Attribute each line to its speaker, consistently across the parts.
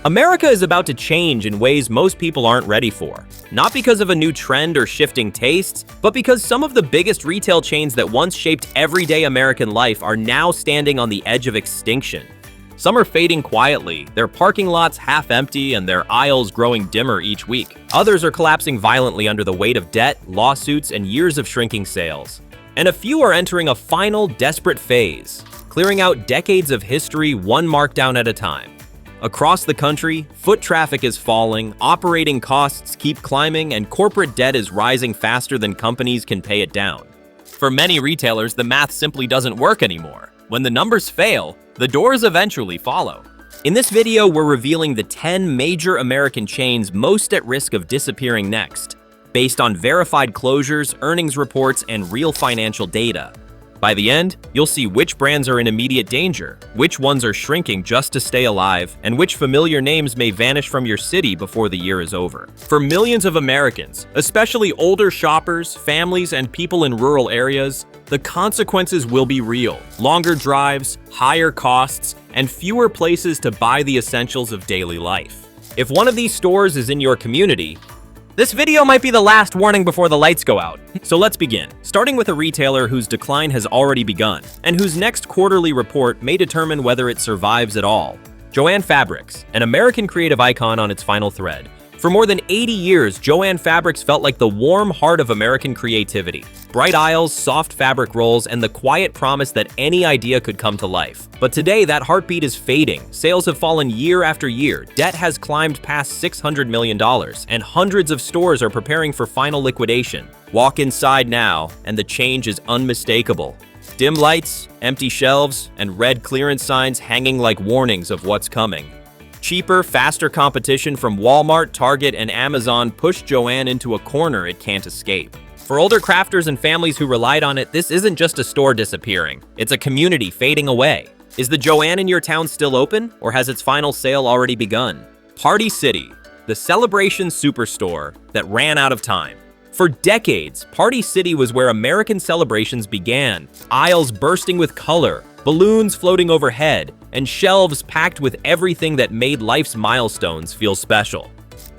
Speaker 1: America is about to change in ways most people aren't ready for. Not because of a new trend or shifting tastes, but because some of the biggest retail chains that once shaped everyday American life are now standing on the edge of extinction. Some are fading quietly, their parking lots half empty and their aisles growing dimmer each week. Others are collapsing violently under the weight of debt, lawsuits, and years of shrinking sales. And a few are entering a final, desperate phase, clearing out decades of history one markdown at a time. Across the country, foot traffic is falling, operating costs keep climbing, and corporate debt is rising faster than companies can pay it down. For many retailers, the math simply doesn't work anymore. When the numbers fail, the doors eventually follow. In this video, we're revealing the 10 major American chains most at risk of disappearing next, based on verified closures, earnings reports, and real financial data. By the end, you'll see which brands are in immediate danger, which ones are shrinking just to stay alive, and which familiar names may vanish from your city before the year is over. For millions of Americans, especially older shoppers, families, and people in rural areas, the consequences will be real. Longer drives, higher costs, and fewer places to buy the essentials of daily life. If one of these stores is in your community, this video might be the last warning before the lights go out. So let's begin. Starting with a retailer whose decline has already begun, and whose next quarterly report may determine whether it survives at all. Jo-Ann Fabrics, an American creative icon on its final thread. For more than 80 years, Jo-Ann Fabrics felt like the warm heart of American creativity. Bright aisles, soft fabric rolls, and the quiet promise that any idea could come to life. But today, that heartbeat is fading. Sales have fallen year after year, debt has climbed past $600 million, and hundreds of stores are preparing for final liquidation. Walk inside now, and the change is unmistakable. Dim lights, empty shelves, and red clearance signs hanging like warnings of what's coming. Cheaper, faster competition from Walmart, Target, and Amazon pushed Jo-Ann into a corner it can't escape. For older crafters and families who relied on it, this isn't just a store disappearing. It's a community fading away. Is the Jo-Ann in your town still open, or has its final sale already begun? Party City, the celebration superstore that ran out of time. For decades, Party City was where American celebrations began. Aisles bursting with color, balloons floating overhead, and shelves packed with everything that made life's milestones feel special.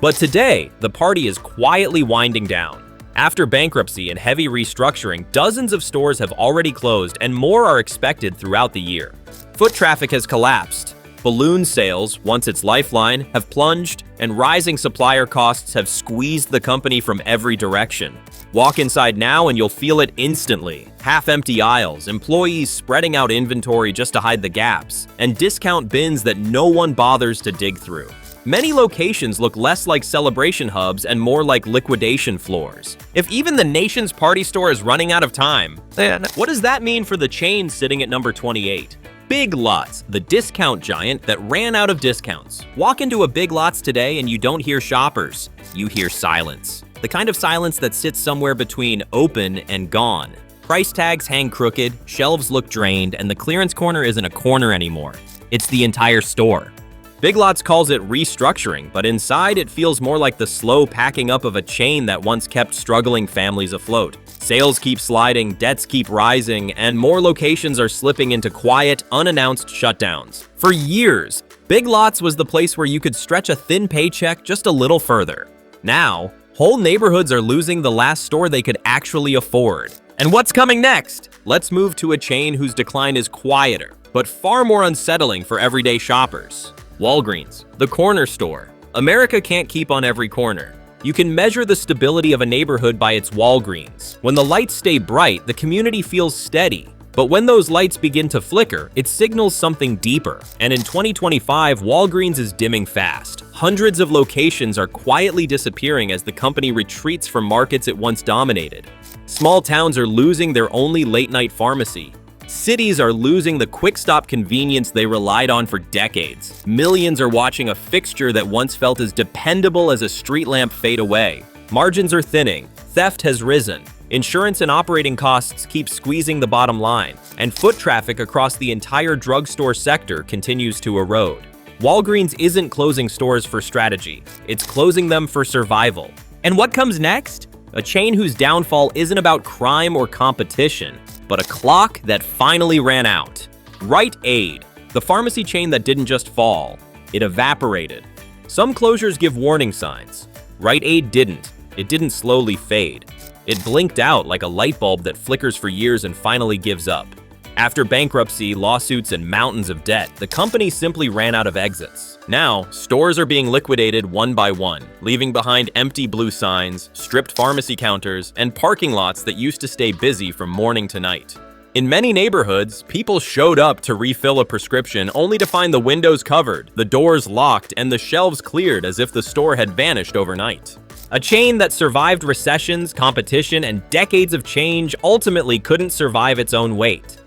Speaker 1: But today, the party is quietly winding down. After bankruptcy and heavy restructuring, dozens of stores have already closed and more are expected throughout the year. Foot traffic has collapsed. Balloon sales, once its lifeline, have plunged, and rising supplier costs have squeezed the company from every direction. Walk inside now and you'll feel it instantly. Half-empty aisles, employees spreading out inventory just to hide the gaps, and discount bins that no one bothers to dig through. Many locations look less like celebration hubs and more like liquidation floors. If even the nation's party store is running out of time, then what does that mean for the chain sitting at number 28? Big Lots, the discount giant that ran out of discounts. Walk into a Big Lots today and you don't hear shoppers, you hear silence. The kind of silence that sits somewhere between open and gone. Price tags hang crooked, shelves look drained, and the clearance corner isn't a corner anymore. It's the entire store. Big Lots calls it restructuring, but inside it feels more like the slow packing up of a chain that once kept struggling families afloat. Sales keep sliding, debts keep rising, and more locations are slipping into quiet, unannounced shutdowns. For years, Big Lots was the place where you could stretch a thin paycheck just a little further. Now, whole neighborhoods are losing the last store they could actually afford. And what's coming next? Let's move to a chain whose decline is quieter, but far more unsettling for everyday shoppers. Walgreens, the corner store. America can't keep on every corner. You can measure the stability of a neighborhood by its Walgreens. When the lights stay bright, the community feels steady. But when those lights begin to flicker, it signals something deeper. And in 2025, Walgreens is dimming fast. Hundreds of locations are quietly disappearing as the company retreats from markets it once dominated. Small towns are losing their only late-night pharmacy. Cities are losing the quick-stop convenience they relied on for decades. Millions are watching a fixture that once felt as dependable as a street lamp fade away. Margins are thinning, theft has risen, insurance and operating costs keep squeezing the bottom line, and foot traffic across the entire drugstore sector continues to erode. Walgreens isn't closing stores for strategy, it's closing them for survival. And what comes next? A chain whose downfall isn't about crime or competition, but a clock that finally ran out. Rite Aid, the pharmacy chain that didn't just fall, It evaporated. Some closures give warning signs. Rite Aid didn't. It didn't slowly fade. It blinked out like a light bulb that flickers for years and finally gives up. After bankruptcy, lawsuits, and mountains of debt, the company simply ran out of exits. Now, stores are being liquidated one by one, leaving behind empty blue signs, stripped pharmacy counters, and parking lots that used to stay busy from morning to night. In many neighborhoods, people showed up to refill a prescription only to find the windows covered, the doors locked, and the shelves cleared as if the store had vanished overnight. A chain that survived recessions, competition, and decades of change ultimately couldn't survive its own weight.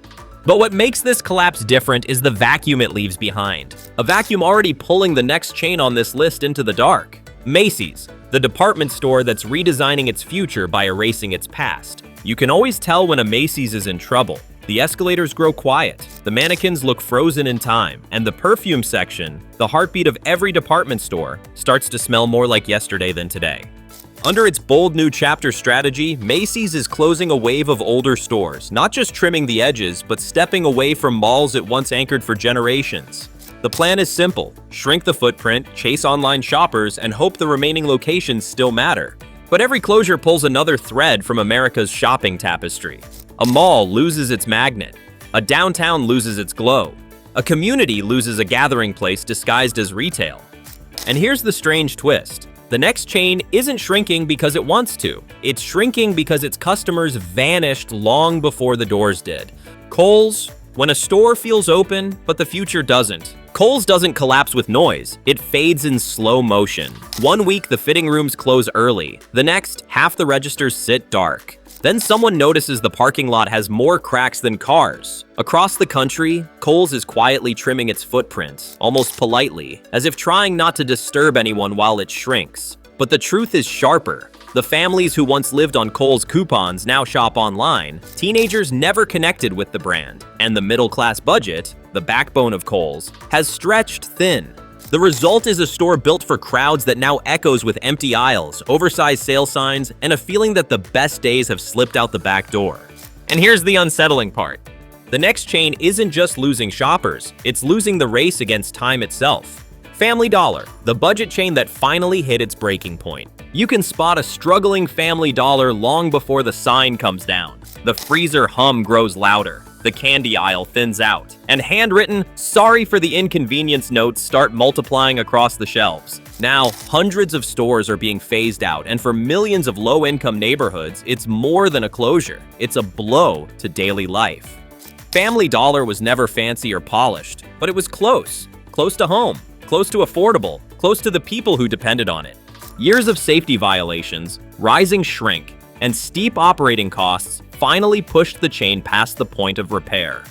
Speaker 1: But what makes this collapse different is the vacuum it leaves behind. A vacuum already pulling the next chain on this list into the dark. Macy's, the department store that's redesigning its future by erasing its past. You can always tell when a Macy's is in trouble. The escalators grow quiet, the mannequins look frozen in time, and the perfume section, the heartbeat of every department store, starts to smell more like yesterday than today. Under its bold new chapter strategy, Macy's is closing a wave of older stores, not just trimming the edges, but stepping away from malls it once anchored for generations. The plan is simple: shrink the footprint, chase online shoppers, and hope the remaining locations still matter. But every closure pulls another thread from America's shopping tapestry. A mall loses its magnet. A downtown loses its glow. A community loses a gathering place disguised as retail. And here's the strange twist. The next chain isn't shrinking because it wants to. It's shrinking because its customers vanished long before the doors did. Kohl's, when a store feels open, but the future doesn't. Kohl's doesn't collapse with noise, it fades in slow motion. One week, the fitting rooms close early. The next, half the registers sit dark. Then someone notices the parking lot has more cracks than cars. Across the country, Kohl's is quietly trimming its footprint, almost politely, as if trying not to disturb anyone while it shrinks. But the truth is sharper. The families who once lived on Kohl's coupons now shop online. Teenagers never connected with the brand, and the middle-class budget, the backbone of Kohl's, has stretched thin. The result is a store built for crowds that now echoes with empty aisles, oversized sale signs, and a feeling that the best days have slipped out the back door. And here's the unsettling part. The next chain isn't just losing shoppers, it's losing the race against time itself. Family Dollar, the budget chain that finally hit its breaking point. You can spot a struggling Family Dollar long before the sign comes down. The freezer hum grows louder. The candy aisle thins out, and handwritten, "Sorry for the inconvenience" notes start multiplying across the shelves. Now, hundreds of stores are being phased out, and for millions of low-income neighborhoods, it's more than a closure. It's a blow to daily life. Family Dollar was never fancy or polished, but it was close to home, close to affordable, close to the people who depended on it. Years of safety violations, rising shrink, and steep operating costs finally pushed the chain past the point of repair.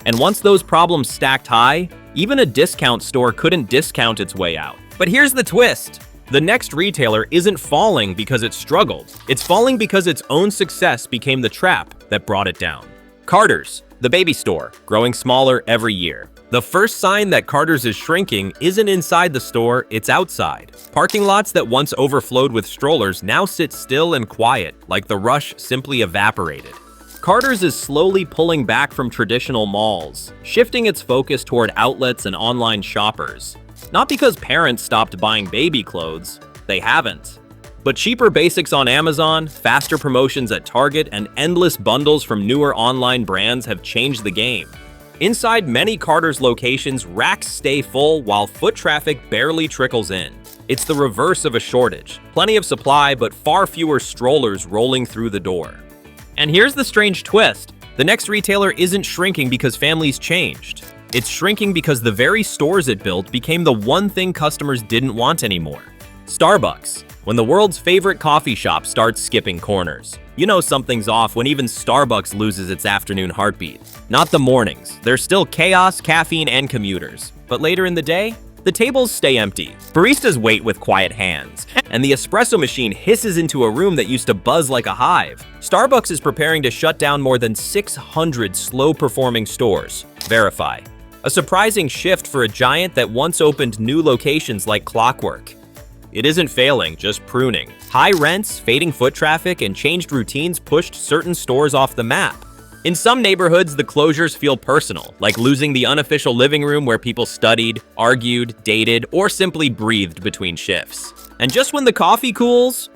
Speaker 1: And once those problems stacked high, even a discount store couldn't discount its way out. But here's the twist. The next retailer isn't falling because it struggled. It's falling because its own success became the trap that brought it down. Carter's, the baby store, growing smaller every year. The first sign that Carter's is shrinking isn't inside the store, it's outside. Parking lots that once overflowed with strollers now sit still and quiet, like the rush simply evaporated. Carter's is slowly pulling back from traditional malls, shifting its focus toward outlets and online shoppers. Not because parents stopped buying baby clothes, they haven't. But cheaper basics on Amazon, faster promotions at Target, and endless bundles from newer online brands have changed the game. Inside many Carter's locations, racks stay full while foot traffic barely trickles in. It's the reverse of a shortage. Plenty of supply, but far fewer strollers rolling through the door. And here's the strange twist. The next retailer isn't shrinking because families changed. It's shrinking because the very stores it built became the one thing customers didn't want anymore. Starbucks. When the world's favorite coffee shop starts skipping corners, you know something's off when even Starbucks loses its afternoon heartbeat. Not the mornings. There's still chaos, caffeine, and commuters. But later in the day, the tables stay empty. Baristas wait with quiet hands, and the espresso machine hisses into a room that used to buzz like a hive. Starbucks is preparing to shut down more than 600 slow-performing stores. Verify. A surprising shift for a giant that once opened new locations like clockwork. It isn't failing, just pruning. High rents, fading foot traffic, and changed routines pushed certain stores off the map. In some neighborhoods, the closures feel personal, like losing the unofficial living room where people studied, argued, dated, or simply breathed between shifts. And just when the coffee cools,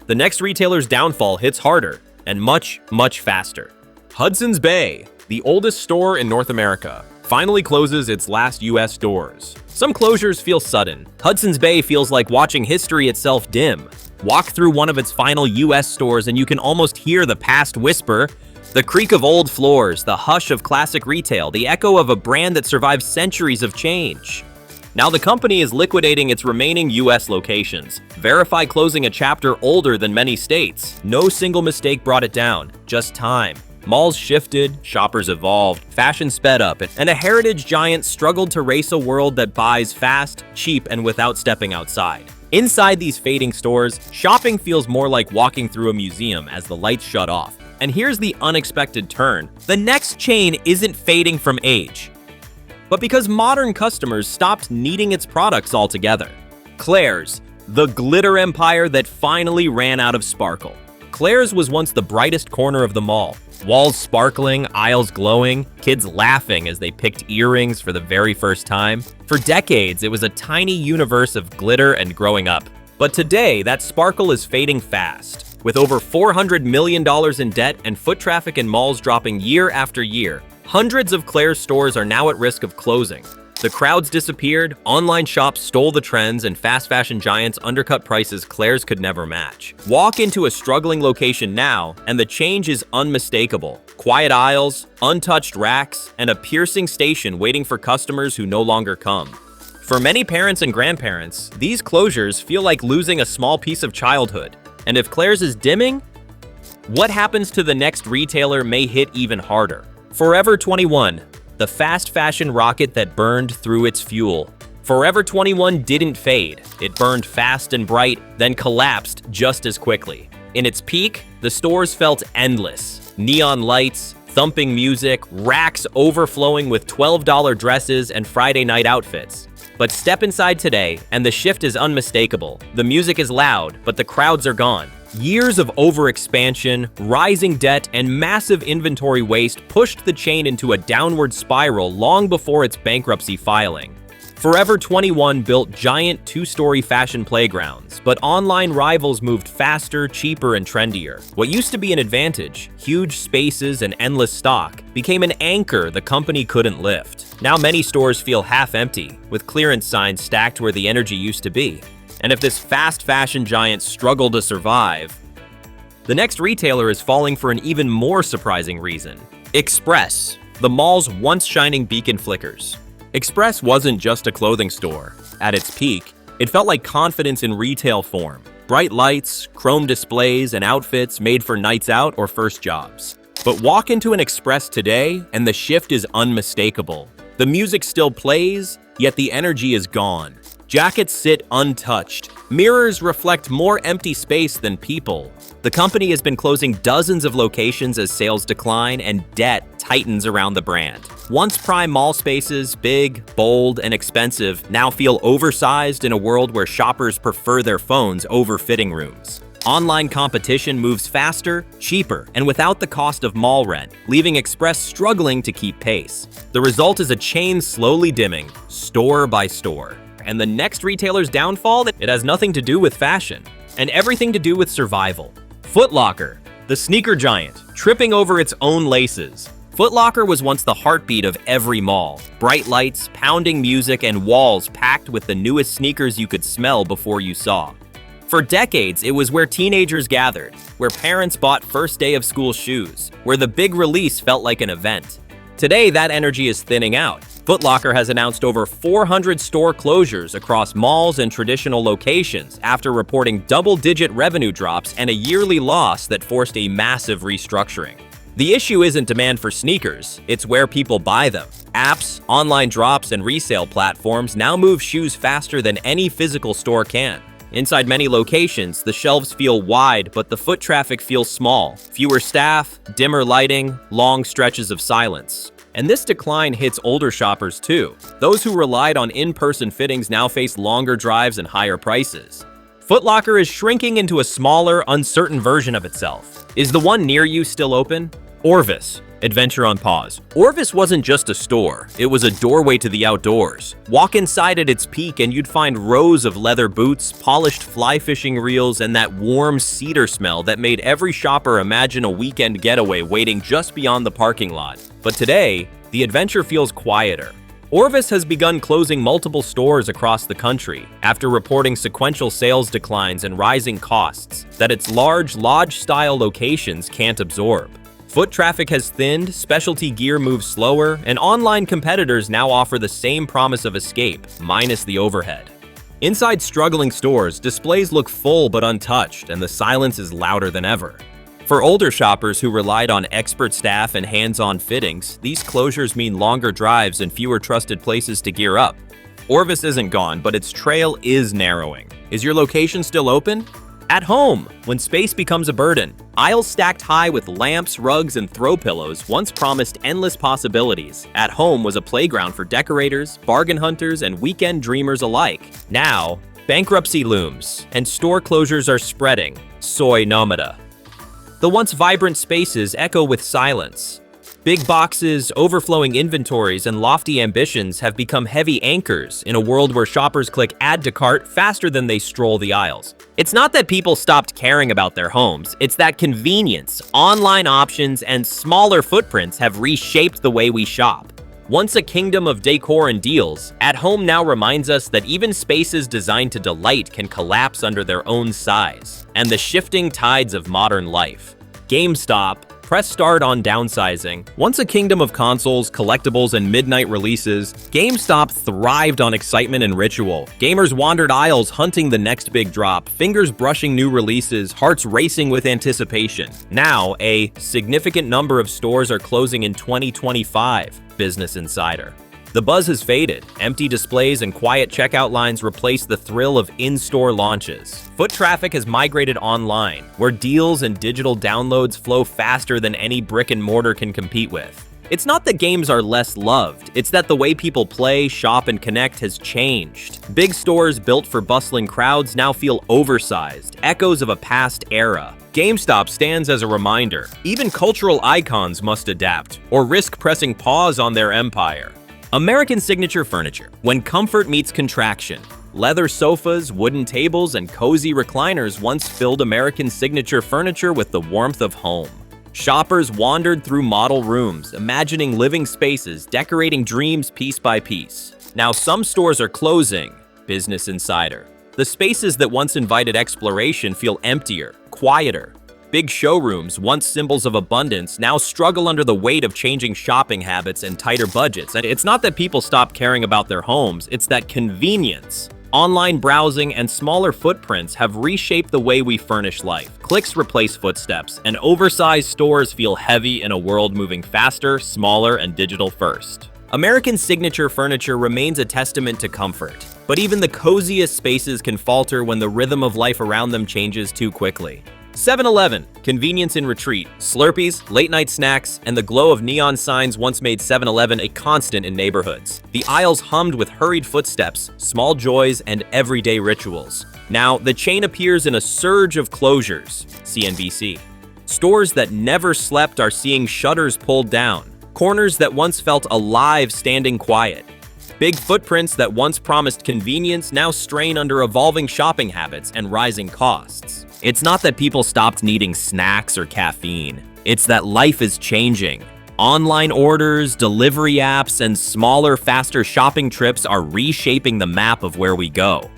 Speaker 1: the next retailer's downfall hits harder and much, much faster. Hudson's Bay, the oldest store in North America, finally closes its last US doors. Some closures feel sudden. Hudson's Bay feels like watching history itself dim. Walk through one of its final US stores and you can almost hear the past whisper, the creak of old floors, the hush of classic retail, the echo of a brand that survived centuries of change. Now the company is liquidating its remaining US locations. Verify closing a chapter older than many states. No single mistake brought it down, just time. Malls shifted, shoppers evolved, fashion sped up, and a heritage giant struggled to race a world that buys fast, cheap, and without stepping outside. Inside these fading stores, shopping feels more like walking through a museum as the lights shut off. And here's the unexpected turn. The next chain isn't fading from age, but because modern customers stopped needing its products altogether. Claire's, the glitter empire that finally ran out of sparkle. Claire's was once the brightest corner of the mall. Walls sparkling, aisles glowing, kids laughing as they picked earrings for the very first time. For decades, it was a tiny universe of glitter and growing up. But today, that sparkle is fading fast. With over $400 million in debt and foot traffic in malls dropping year after year, hundreds of Claire's stores are now at risk of closing. The crowds disappeared, online shops stole the trends, and fast fashion giants undercut prices Claire's could never match. Walk into a struggling location now, and the change is unmistakable. Quiet aisles, untouched racks, and a piercing station waiting for customers who no longer come. For many parents and grandparents, these closures feel like losing a small piece of childhood. And if Claire's is dimming, what happens to the next retailer may hit even harder. Forever 21, the fast fashion rocket that burned through its fuel. Forever 21 didn't fade. It burned fast and bright, then collapsed just as quickly. In its peak, the stores felt endless. Neon lights, thumping music, racks overflowing with $12 dresses and Friday night outfits. But step inside today, and the shift is unmistakable. The music is loud, but the crowds are gone. Years of overexpansion, rising debt, and massive inventory waste pushed the chain into a downward spiral long before its bankruptcy filing. Forever 21 built giant two-story fashion playgrounds, but online rivals moved faster, cheaper, and trendier. What used to be an advantage, huge spaces and endless stock, became an anchor the company couldn't lift. Now many stores feel half empty, with clearance signs stacked where the energy used to be. And if this fast fashion giant struggled to survive, the next retailer is falling for an even more surprising reason. Express, the mall's once shining beacon flickers. Express wasn't just a clothing store. At its peak, it felt like confidence in retail form. Bright lights, chrome displays, and outfits made for nights out or first jobs. But walk into an Express today, and the shift is unmistakable. The music still plays, yet the energy is gone. Jackets sit untouched. Mirrors reflect more empty space than people. The company has been closing dozens of locations as sales decline and debt tightens around the brand. Once prime mall spaces, big, bold, and expensive, now feel oversized in a world where shoppers prefer their phones over fitting rooms. Online competition moves faster, cheaper, and without the cost of mall rent, leaving Express struggling to keep pace. The result is a chain slowly dimming, store by store. And the next retailer's downfall, it has nothing to do with fashion, and everything to do with survival. Foot Locker, the sneaker giant, tripping over its own laces. Foot Locker was once the heartbeat of every mall. Bright lights, pounding music, and walls packed with the newest sneakers you could smell before you saw. For decades, it was where teenagers gathered, where parents bought first day of school shoes, where the big release felt like an event. Today, that energy is thinning out. Foot Locker has announced over 400 store closures across malls and traditional locations after reporting double-digit revenue drops and a yearly loss that forced a massive restructuring. The issue isn't demand for sneakers, it's where people buy them. Apps, online drops, and resale platforms now move shoes faster than any physical store can. Inside many locations, the shelves feel wide, but the foot traffic feels small. Fewer staff, dimmer lighting, long stretches of silence. And this decline hits older shoppers too. Those who relied on in-person fittings now face longer drives and higher prices. Foot Locker is shrinking into a smaller, uncertain version of itself. Is the one near you still open? Orvis, adventure on pause. Orvis wasn't just a store, it was a doorway to the outdoors. Walk inside at its peak and you'd find rows of leather boots, polished fly fishing reels, and that warm cedar smell that made every shopper imagine a weekend getaway waiting just beyond the parking lot. But today, the adventure feels quieter. Orvis has begun closing multiple stores across the country after reporting sequential sales declines and rising costs that its large lodge-style locations can't absorb. Foot traffic has thinned, specialty gear moves slower, and online competitors now offer the same promise of escape, minus the overhead. Inside struggling stores, displays look full but untouched, and the silence is louder than ever. For older shoppers who relied on expert staff and hands-on fittings, these closures mean longer drives and fewer trusted places to gear up. Orvis isn't gone, but its trail is narrowing. Is your location still open? At home, when space becomes a burden. Aisles stacked high with lamps, rugs, and throw pillows once promised endless possibilities. At home was a playground for decorators, bargain hunters, and weekend dreamers alike. Now, bankruptcy looms, and store closures are spreading. Soy nomada. The once vibrant spaces echo with silence. Big boxes, overflowing inventories, and lofty ambitions have become heavy anchors in a world where shoppers click add to cart faster than they stroll the aisles. It's not that people stopped caring about their homes, it's that convenience, online options, and smaller footprints have reshaped the way we shop. Once a kingdom of decor and deals, At Home now reminds us that even spaces designed to delight can collapse under their own size and the shifting tides of modern life. GameStop, press start on downsizing. Once a kingdom of consoles, collectibles, and midnight releases, GameStop thrived on excitement and ritual. Gamers wandered aisles hunting the next big drop, fingers brushing new releases, hearts racing with anticipation. Now, a significant number of stores are closing in 2025, Business Insider. The buzz has faded. Empty displays and quiet checkout lines replace the thrill of in-store launches. Foot traffic has migrated online, where deals and digital downloads flow faster than any brick and mortar can compete with. It's not that games are less loved, it's that the way people play, shop, and connect has changed. Big stores built for bustling crowds now feel oversized, echoes of a past era. GameStop stands as a reminder. Even cultural icons must adapt, or risk pressing pause on their empire. American signature furniture. When comfort meets contraction. Leather sofas, wooden tables, and cozy recliners once filled American signature furniture with the warmth of home. Shoppers wandered through model rooms, imagining living spaces, decorating dreams piece by piece. Now some stores are closing. Business Insider. The spaces that once invited exploration feel emptier, quieter. Big showrooms, once symbols of abundance, now struggle under the weight of changing shopping habits and tighter budgets. And it's not that people stop caring about their homes, it's that convenience. Online browsing and smaller footprints have reshaped the way we furnish life. Clicks replace footsteps, and oversized stores feel heavy in a world moving faster, smaller, and digital first. American signature furniture remains a testament to comfort, but even the coziest spaces can falter when the rhythm of life around them changes too quickly. 7-Eleven, convenience in retreat. Slurpees, late-night snacks, and the glow of neon signs once made 7-Eleven a constant in neighborhoods. The aisles hummed with hurried footsteps, small joys, and everyday rituals. Now, the chain appears in a surge of closures. CNBC. Stores that never slept are seeing shutters pulled down. Corners that once felt alive standing quiet. Big footprints that once promised convenience now strain under evolving shopping habits and rising costs. It's not that people stopped needing snacks or caffeine. It's that life is changing. Online orders, delivery apps, and smaller, faster shopping trips are reshaping the map of where we go.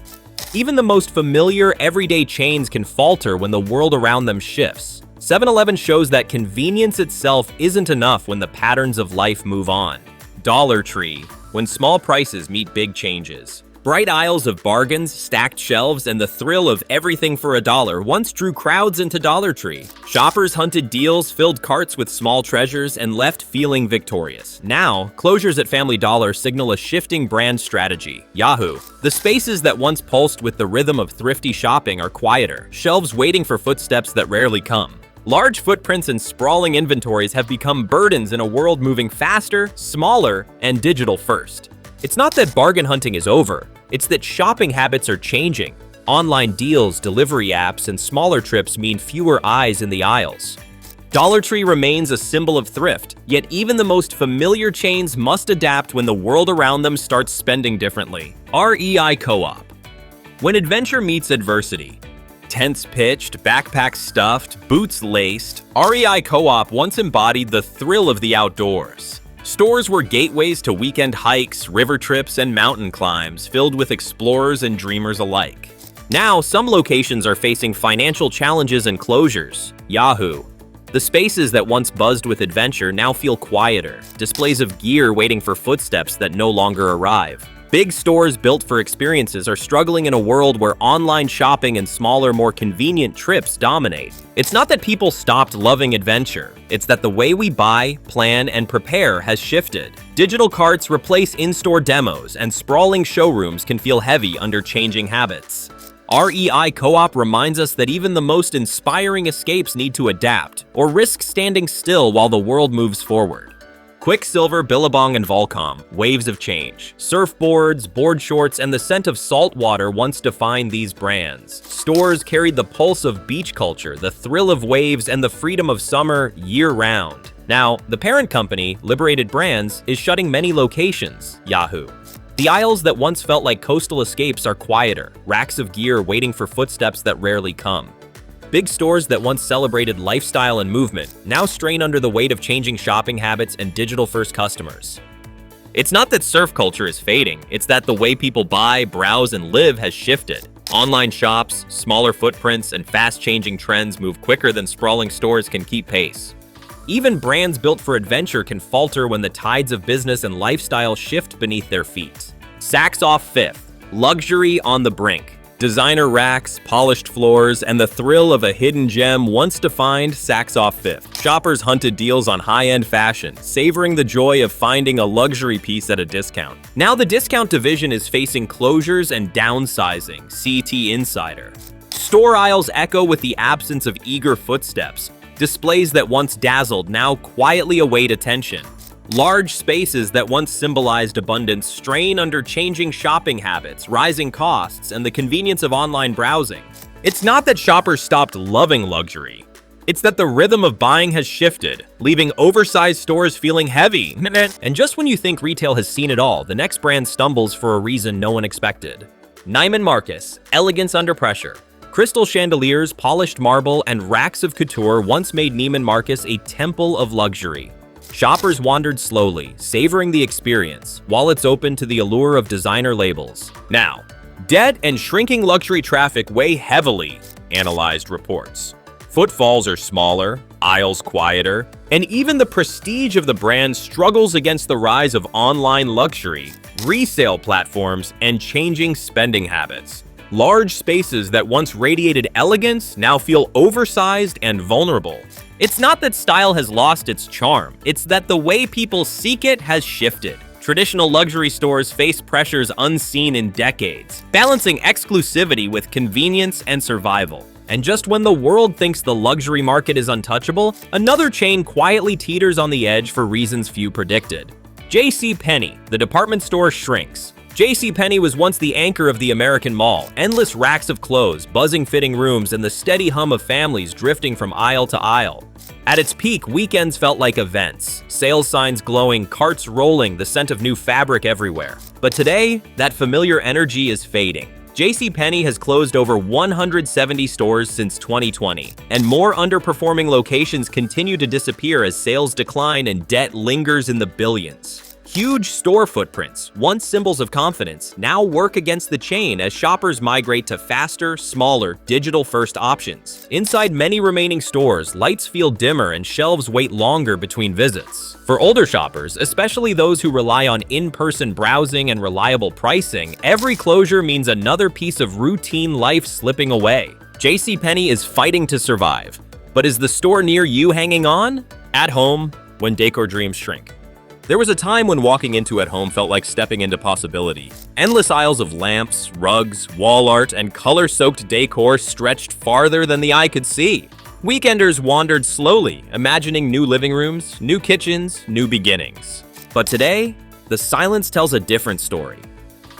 Speaker 1: Even the most familiar, everyday chains can falter when the world around them shifts. 7-Eleven shows that convenience itself isn't enough when the patterns of life move on. Dollar Tree, when small prices meet big changes. Bright aisles of bargains, stacked shelves, and the thrill of everything for $1 once drew crowds into Dollar Tree. Shoppers hunted deals, filled carts with small treasures, and left feeling victorious. Now, closures at Family Dollar signal a shifting brand strategy. Yahoo! The spaces that once pulsed with the rhythm of thrifty shopping are quieter, shelves waiting for footsteps that rarely come. Large footprints and sprawling inventories have become burdens in a world moving faster, smaller, and digital first. It's not that bargain hunting is over, it's that shopping habits are changing. Online deals, delivery apps, and smaller trips mean fewer eyes in the aisles. Dollar Tree remains a symbol of thrift, yet even the most familiar chains must adapt when the world around them starts spending differently. REI Co-op. When adventure meets adversity. Tents pitched, backpacks stuffed, boots laced, REI Co-op once embodied the thrill of the outdoors. Stores were gateways to weekend hikes, river trips, and mountain climbs filled with explorers and dreamers alike. Now, some locations are facing financial challenges and closures. Yahoo! The spaces that once buzzed with adventure now feel quieter, displays of gear waiting for footsteps that no longer arrive. Big stores built for experiences are struggling in a world where online shopping and smaller, more convenient trips dominate. It's not that people stopped loving adventure, it's that the way we buy, plan, and prepare has shifted. Digital carts replace in-store demos, and sprawling showrooms can feel heavy under changing habits. REI Co-op reminds us that even the most inspiring escapes need to adapt, or risk standing still while the world moves forward. Quicksilver, Billabong, and Volcom, waves of change. Surfboards, board shorts, and the scent of salt water once defined these brands. Stores carried the pulse of beach culture, the thrill of waves, and the freedom of summer year-round. Now, the parent company, Liberated Brands, is shutting many locations. Yahoo! The aisles that once felt like coastal escapes are quieter, racks of gear waiting for footsteps that rarely come. Big stores that once celebrated lifestyle and movement now strain under the weight of changing shopping habits and digital-first customers. It's not that surf culture is fading, it's that the way people buy, browse, and live has shifted. Online shops, smaller footprints, and fast-changing trends move quicker than sprawling stores can keep pace. Even brands built for adventure can falter when the tides of business and lifestyle shift beneath their feet. Saks off Fifth, luxury on the brink. Designer racks, polished floors, and the thrill of a hidden gem once defined Saks off Fifth. Shoppers hunted deals on high-end fashion, savoring the joy of finding a luxury piece at a discount. Now the discount division is facing closures and downsizing, CT Insider. Store aisles echo with the absence of eager footsteps. Displays that once dazzled now quietly await attention. Large spaces that once symbolized abundance strain under changing shopping habits, rising costs, and the convenience of online browsing. It's not that shoppers stopped loving luxury. It's that the rhythm of buying has shifted, leaving oversized stores feeling heavy. And just when you think retail has seen it all, the next brand stumbles for a reason no one expected. Neiman Marcus, elegance under pressure. Crystal chandeliers, polished marble, and racks of couture once made Neiman Marcus a temple of luxury. Shoppers wandered slowly, savoring the experience, wallets open to the allure of designer labels. Now, dead and shrinking luxury traffic weigh heavily, analyzed reports. Footfalls are smaller, aisles quieter, and even the prestige of the brand struggles against the rise of online luxury, resale platforms, and changing spending habits. Large spaces that once radiated elegance now feel oversized and vulnerable. It's not that style has lost its charm, it's that the way people seek it has shifted. Traditional luxury stores face pressures unseen in decades, balancing exclusivity with convenience and survival. And just when the world thinks the luxury market is untouchable, another chain quietly teeters on the edge for reasons few predicted. JCPenney, the department store, shrinks. JCPenney was once the anchor of the American mall, endless racks of clothes, buzzing fitting rooms, and the steady hum of families drifting from aisle to aisle. At its peak, weekends felt like events, sales signs glowing, carts rolling, the scent of new fabric everywhere. But today, that familiar energy is fading. JCPenney has closed over 170 stores since 2020, and more underperforming locations continue to disappear as sales decline and debt lingers in the billions. Huge store footprints, once symbols of confidence, now work against the chain as shoppers migrate to faster, smaller, digital-first options. Inside many remaining stores, lights feel dimmer and shelves wait longer between visits. For older shoppers, especially those who rely on in-person browsing and reliable pricing, every closure means another piece of routine life slipping away. JCPenney is fighting to survive. But is the store near you hanging on? At home, when decor dreams shrink. There was a time when walking into At Home felt like stepping into possibility. Endless aisles of lamps, rugs, wall art, and color-soaked decor stretched farther than the eye could see. Weekenders wandered slowly, imagining new living rooms, new kitchens, new beginnings. But today, the silence tells a different story.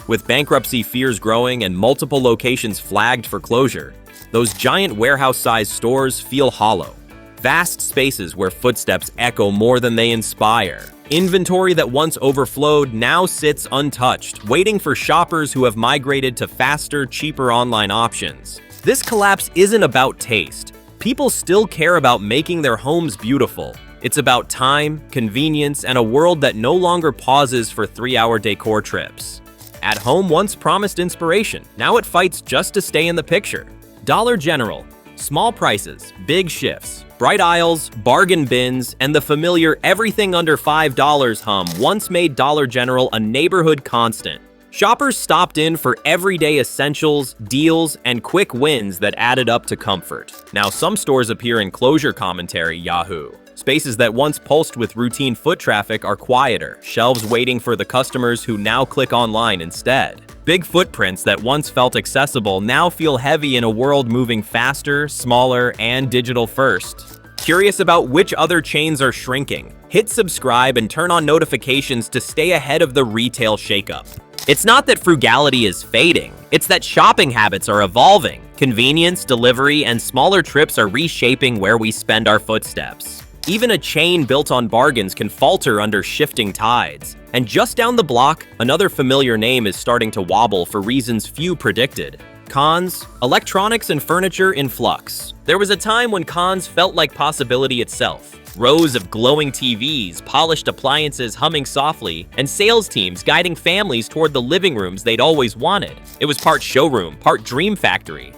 Speaker 1: With bankruptcy fears growing and multiple locations flagged for closure, those giant warehouse-sized stores feel hollow. Vast spaces where footsteps echo more than they inspire. Inventory that once overflowed now sits untouched, waiting for shoppers who have migrated to faster, cheaper online options. This collapse isn't about taste. People still care about making their homes beautiful. It's about time, convenience, and a world that no longer pauses for 3-hour decor trips. At home once promised inspiration, now it fights just to stay in the picture. Dollar General. Small prices, big shifts, bright aisles, bargain bins, and the familiar everything under $5 hum once made Dollar General a neighborhood constant. Shoppers stopped in for everyday essentials, deals, and quick wins that added up to comfort. Now some stores appear in closure commentary Yahoo. Spaces that once pulsed with routine foot traffic are quieter, shelves waiting for the customers who now click online instead. Big footprints that once felt accessible now feel heavy in a world moving faster, smaller, and digital first. Curious about which other chains are shrinking? Hit subscribe and turn on notifications to stay ahead of the retail shakeup. It's not that frugality is fading, it's that shopping habits are evolving. Convenience, delivery, and smaller trips are reshaping where we spend our footsteps. Even a chain built on bargains can falter under shifting tides. And just down the block, another familiar name is starting to wobble for reasons few predicted. Cons, electronics and furniture in flux. There was a time when cons felt like possibility itself. Rows of glowing TVs, polished appliances humming softly, and sales teams guiding families toward the living rooms they'd always wanted. It was part showroom, part dream factory.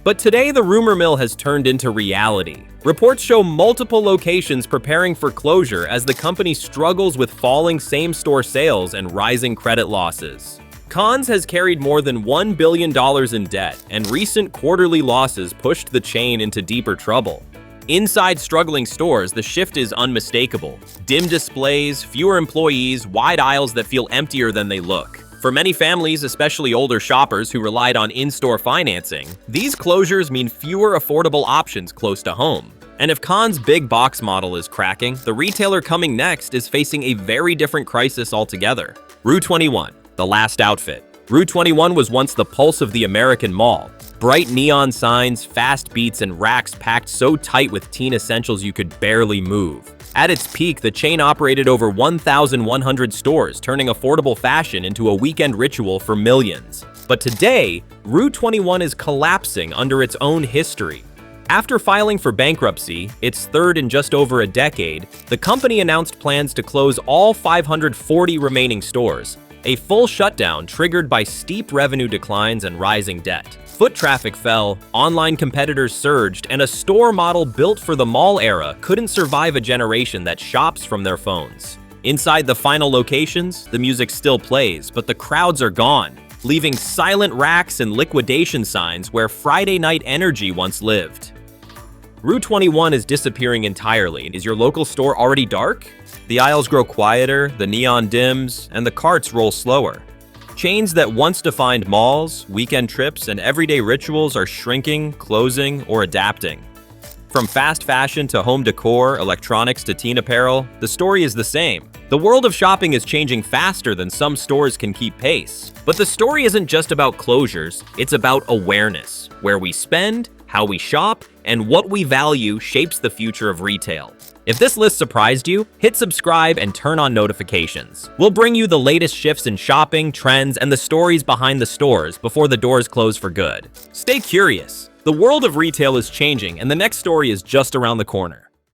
Speaker 1: But today the rumor mill has turned into reality. Reports show multiple locations preparing for closure as the company struggles with falling same-store sales and rising credit losses. Cons has carried more than $1 billion in debt, and recent quarterly losses pushed the chain into deeper trouble. Inside struggling stores, the shift is unmistakable. Dim displays, fewer employees, wide aisles that feel emptier than they look. For many families, especially older shoppers who relied on in-store financing, these closures mean fewer affordable options close to home. And if Conn's big box model is cracking, the retailer coming next is facing a very different crisis altogether. Rue 21, the last outfit. Rue 21 was once the pulse of the American mall. Bright neon signs, fast beats, and racks packed so tight with teen essentials you could barely move. At its peak, the chain operated over 1,100 stores, turning affordable fashion into a weekend ritual for millions. But today, Rue 21 is collapsing under its own history. After filing for bankruptcy, its third in just over a decade, the company announced plans to close all 540 remaining stores, a full shutdown triggered by steep revenue declines and rising debt. Foot traffic fell, online competitors surged, and a store model built for the mall era couldn't survive a generation that shops from their phones. Inside the final locations, the music still plays, but the crowds are gone, leaving silent racks and liquidation signs where Friday night energy once lived. Rue 21 is disappearing entirely. Is your local store already dark? The aisles grow quieter, the neon dims, and the carts roll slower. Chains that once defined malls, weekend trips, and everyday rituals are shrinking, closing, or adapting. From fast fashion to home decor, electronics to teen apparel, the story is the same. The world of shopping is changing faster than some stores can keep pace. But the story isn't just about closures, it's about awareness. Where we spend, how we shop, and what we value shapes the future of retail. If this list surprised you, hit subscribe and turn on notifications. We'll bring you the latest shifts in shopping, trends, and the stories behind the stores before the doors close for good. Stay curious. The world of retail is changing, and the next story is just around the corner.